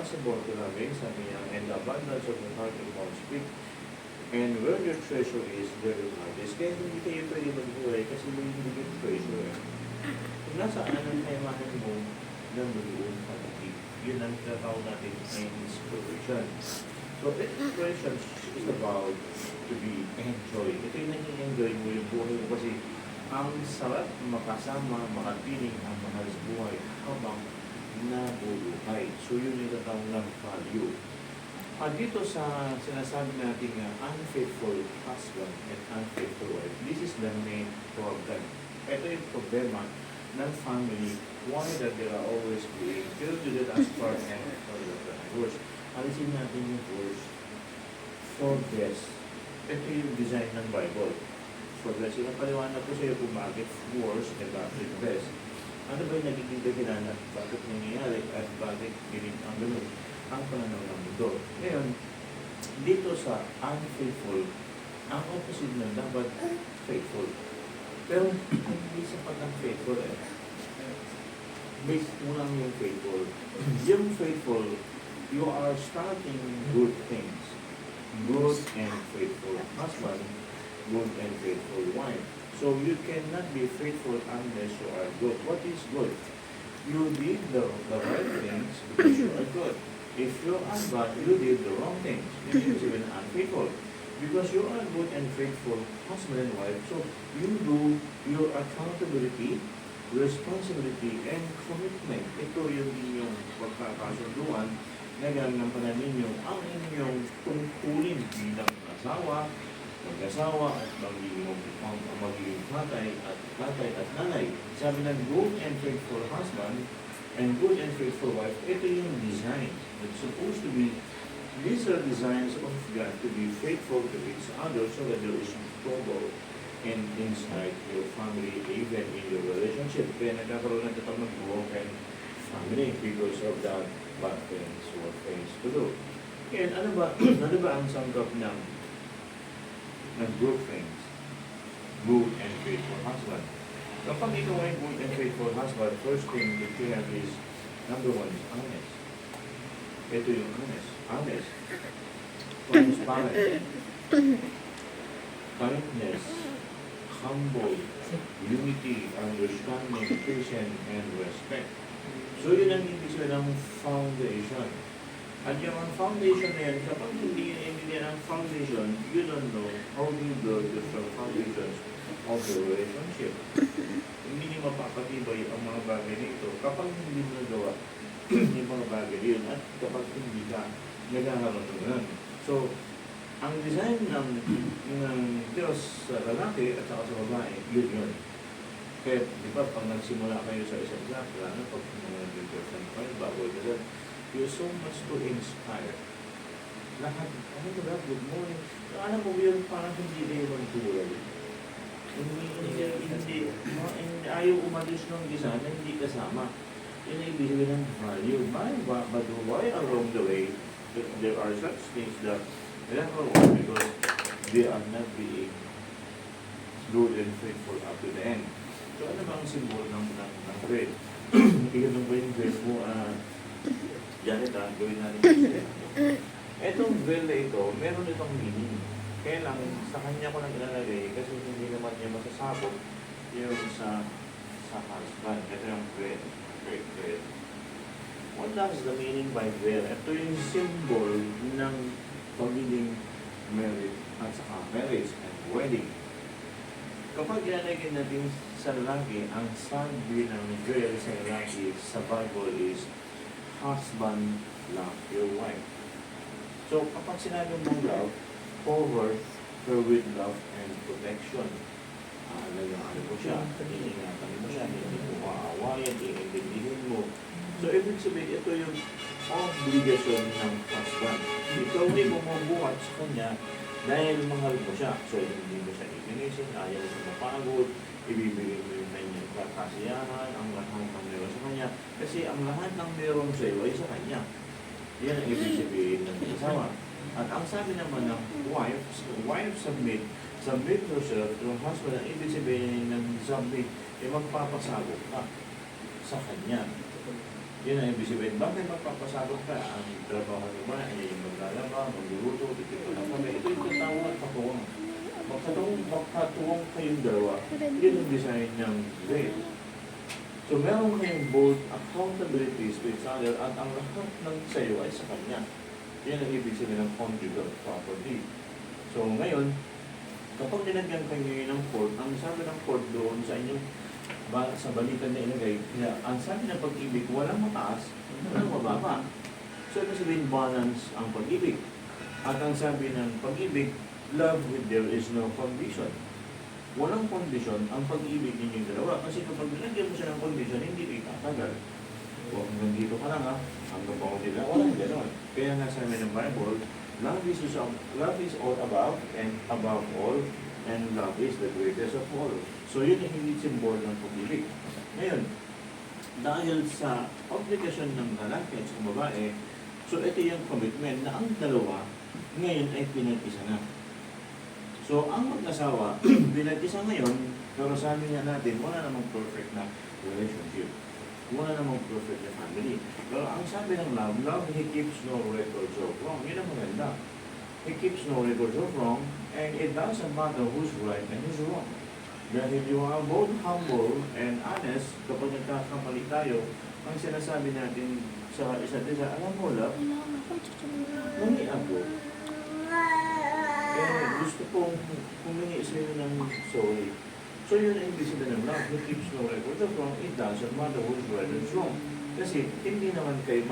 impossible to namin, sabi niya, and the abundance of the heart and mouth speak. And where your treasure is, there your heart is. Kaya hindi kayo pwede magbuhay kasi may hindi yung treasure. Kung nasaan ang kayamanan mo, nandoon pag-ibig. Yun ang tinatawag natin ay inspiration. So, inspiration is about to be enjoyed. Ito yung nag-enjoy mo yung buhay mo kasi ang sarap makasama, makapiling ang mahal sa buhay habang nabubuhay. So, yun yung tinatawag ng value. Dito sa sinasabi natin unfaithful husband and unfaithful wife, this is the main problem. Ito yung problema ng family, why that they are always being tilted as far and for the divorce. Alisin natin yung verse, for best. Ito yung design ng Bible. For best, yung paliwanag ko sa iyo kung bakit worse and bakit best. Ano ba yung nagiging dahilan at bakit nangyayari at bakit piling ang ganun? Ang pananaw ng mundo. Ngayon, dito sa unfaithful, ang opposite na dapat faithful. Pero hindi sa pag-unfaithful based mo lang yung faithful. Yung faithful, you are starting good things. Good and faithful husband, good and faithful wife. So you cannot be faithful unless you are good. What is good? You did the right things because you are good. If you are bad, you did the wrong things. You is even unfaithful. Because you are good and faithful husband and wife, so you do your accountability, responsibility, and commitment. Ito yung inyong pagkakasunduan na ganampanan ninyo ang inyong tungkulin bilang asawa, mag-asawa, at magiging tatay at nanay. Sabi ng good and faithful husband and good and faithful wife, ito yung design. It's supposed to be, these are designs of God to be faithful to each other so that there is trouble inside your family, even in your relationship. Kaya nagkakaroon ng tatang broken family because of that bad things or things to do. And ano ba ang sanggap ng good things? Good and faithful husband. Kapag ikaw ay good and faithful husband, first thing that you have is, number one is honest. Ito yung honest. Honest. Transparent. Kindness. Humble. Unity. Understanding. Patience. And respect. So yun ang ibig sabihin ng foundation. At yung ang foundation na yan, kapag hindi yan ang foundation, you don't know how to build the foundations of the relationship. Hindi niyo mapapatibay ang mga bagay nito kapag hindi mo nagawa yung mga bagay yun at kapag hindi ka nagkakaroon ng ganun. So, ang design ng Diyos sa lalaki at saka sa babae, yun. Kaya, di ba, pag nagsimula kayo sa isa't isa, wala na pag mga nag-girlfriend kayo, bawal ka dyan, you're so much to inspire. Lahat, ano ba, good morning. Alam mo, yun parang hindi kayo magtuwal. Hindi, ayaw umalis ng isa na hindi kasama. Yun ay ibig sabihin ng value. But why along the way, there are such things that they are wrong because they are not being good and faithful up to the end. So ano ba ang symbol ng bread? Iyon ba yung bread mo? Janet, gawin natin kasi. Etong bread na ito, meron itong meaning. Kaya lang, sa kanya ko lang ilalagay kasi hindi naman niya masasabot yung sa husband. Ito yung bread. Bread. What does the meaning by bread? Ito yung symbol ng pagiging married at saka marriage and wedding. Kapag ilalagay natin sa lalaki, ang sabi ng bread sa lalaki sa Bible is husband, love your wife. So kapag sinabi mong love, cover her with love and protection. Naging mo siya, ingatan mo siya, hindi mo maawayan, iintindihin mo. So, ibig sabihin, ito yung obligasyon ng husband. Ikaw ay bumubuhat sa kanya dahil mahal mo siya. So, hindi mo siya ikinisin, ayaw mo siya mapagod, ibibigay mo yung kanyang kasiyahan, ang lahat ng meron sa kanya. Kasi ang lahat ng meron sa iyo ay sa kanya. Yan ang ibig sabihin ng asawa. At ang sabi naman ng wife submit yourself to your husband. Ang ibig sabihin ng submit, magpapasabot ka sa kanya. Yun ang ibig sabihin. Bakit magpapasabot ka? Ang trabaho nyo ba ay yung maglalaba, magluluto, titipon ng kami. Ito yung tatawag at patuwang. Magkatuwang kayong dalawa. Yun ang design ng grade. So meron kayong both accountabilities to each other at ang lahat ng sayo ay sa kanya. Yan ang ibig sabihin ng conjugal property. So ngayon, kapag dinagyan kayo ng court, ang sabi ng court doon sa inyong sa balikan na ilagay, ang sabi ng pag-ibig, walang mataas, walang mababa. So ibig sabihin balance ang pag-ibig. At ang sabi ng pag-ibig, love with there is no condition. Walang condition ang pag-ibig ninyong dalawa. Kasi kapag nilagyan mo siya ng condition, hindi ito tatagal. O hanggang dito ka lang ha, hanggang pa nila, walang gano'n. Kaya nga sabi ng Bible, love is all above and above all, and love is the greatest of all. So yun ang hindi symbol ng pag-ibig. Ngayon, dahil sa obligasyon ng lalaki at sa babae, so ito yung commitment na ang dalawa ngayon ay pinag-isa na. So, ang mag-asawa, pinag-isa ngayon, pero sabi nga natin, wala namang perfect na relationship. Wala namang perfect na family. Pero ang sabi ng love, he keeps no records of wrong. Yun ang maganda. He keeps no records of wrong, and it doesn't matter who's right and who's wrong. Dahil you are both humble and honest, kapag nagkakamali tayo, ang sinasabi natin sa isa't isa, alam mo, love, mali ako. Gusto kong humingi sa'yo ng sorry. So yun ang ibig sabihin ng love. He keeps no record of wrong. It doesn't matter who's right and who's wrong. Kasi hindi naman kayo